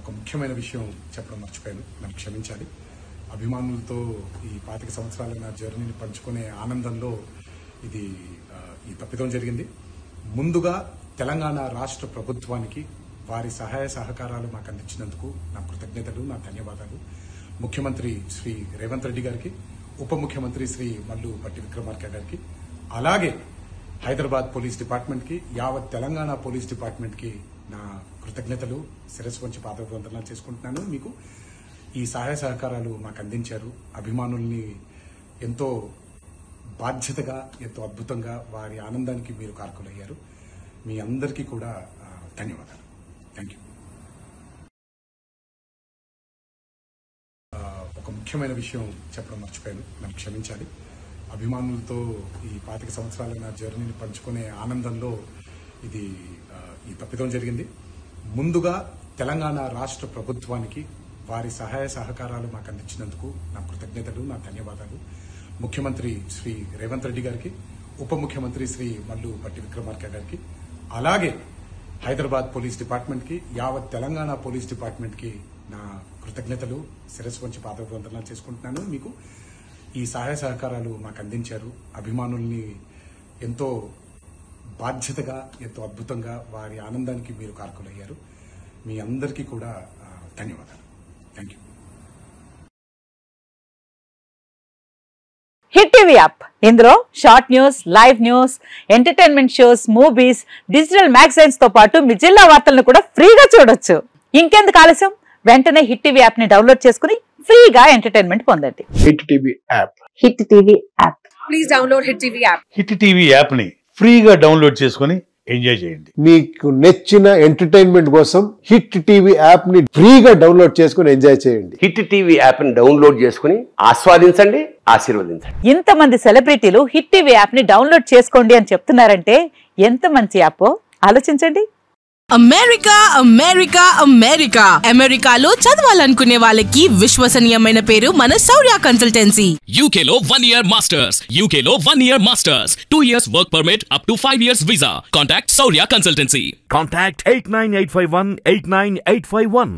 ఒక ముఖ్యమైన విషయం చెప్పడం మర్చిపోయాను, నన్ను క్షమించాలి. అభిమానులతో ఈ 25 సంవత్సరాల నా జర్నీని పంచుకునే ఆనందంలో ఈ తప్పిదం జరిగింది. ముందుగా తెలంగాణ రాష్ట్ర ప్రభుత్వానికి వారి సహాయ సహకారాలు మాకు అందించినందుకు నా కృతజ్ఞతలు, నా ధన్యవాదాలు. ముఖ్యమంత్రి శ్రీ రేవంత్ రెడ్డి గారికి, ఉప ముఖ్యమంత్రి శ్రీ మల్లు భట్టి విక్రమార్క గారికి, అలాగే హైదరాబాద్ పోలీస్ డిపార్ట్మెంట్ కి, యావత్ తెలంగాణ పోలీస్ డిపార్ట్మెంట్ కి నా కృతజ్ఞతలు, శిరస్సు వంచి పాదవందనాలు చేసుకుంటున్నాను. మీకు ఈ సహాయ సహకారాలు మాకు అందించారు. అభిమానుల్ని ఎంతో బాధ్యతగా, ఎంతో అద్భుతంగా వారి ఆనందానికి మీరు కారకులయ్యారు. మీ అందరికీ కూడా ధన్యవాదాలు. Thank you. ఒక ముఖ్యమైన విషయం చెప్పడం మర్చిపోయాను, నన్ను క్షమించాలి. అభిమానులతో ఈ 25 సంవత్సరాల నా జర్నీని పంచుకునే ఆనందంలో ఈ తప్పిదం జరిగింది. ముందుగా తెలంగాణ రాష్ట్ర ప్రభుత్వానికి వారి సహాయ సహకారాలు మాకు అందించినందుకు నా కృతజ్ఞతలు, నా ధన్యవాదాలు. ముఖ్యమంత్రి శ్రీ రేవంత్ రెడ్డి గారికి, ఉప ముఖ్యమంత్రి శ్రీ మల్లు భట్టి విక్రమార్క గారికి, అలాగే హైదరాబాద్ పోలీస్ డిపార్ట్మెంట్ కి, యావత్ తెలంగాణ పోలీస్ డిపార్ట్మెంట్ కి నా కృతజ్ఞతలు, శిరస్సు వంచి పాదవందనాలు చేసుకుంటున్నాను. మీకు ఈ సహాయ సహకారాలు మాకు అందించారు. అభిమానుల్ని ఎంతో బాధ్యతగా, ఎంతో అద్భుతంగా వారి ఆనందానికి మీరు కారకులయ్యారు. మీ అందరికీ కూడా ధన్యవాదాలు. Thank you. Hit TV app, ఇందులో short news, live news, entertainment shows, movies, digital magazines తో పాటు మీ జిల్లా వార్తలను కూడా ఫ్రీగా చూడొచ్చు. ఇంకెందుకు ఆలస్యం, వెంటనే హిట్ టీవీ యాప్ ని డౌన్లోడ్ చేసుకుని ఫ్రీగా ఎంటర్టైన్మెంట్ పొందండి. Hit TV app. Hit TV app. Please download hit TV app. Hit TV app ని ఫ్రీగా డౌన్లోడ్ చేసుకుని ఎంజాయ్ చేయండి. మీకు నచ్చిన ఎంటర్టైన్మెంట్ కోసం హిట్ టీవీ యాప్ ని ఫ్రీగా డౌన్లోడ్ చేసుకుని ఎంజాయ్ చేయండి. హిట్ టీవీ యాప్ ని డౌన్లోడ్ చేసుకుని ఆస్వాదించండి, ఆశీర్వదించండి. ఇంతమంది సెలబ్రిటీలు హిట్ టీవీ యాప్ ని డౌన్లోడ్ చేసుకోండి అని చెప్తున్నారంటే ఎంత మంచి యాప్ ఆలోచించండి. అమెరికా అమెరికా అమెరికా అమెరికాలో చదవాలనుకునే వాళ్ళకి విశ్వసనీయమైన పేరు మన శౌర్య కన్సల్టెన్సీ. UK లో 1 year masters, UK లో 1 year masters, 2 years work permit up to 5 years visa. Contact Saurya Consultancy. Contact 89851 89851.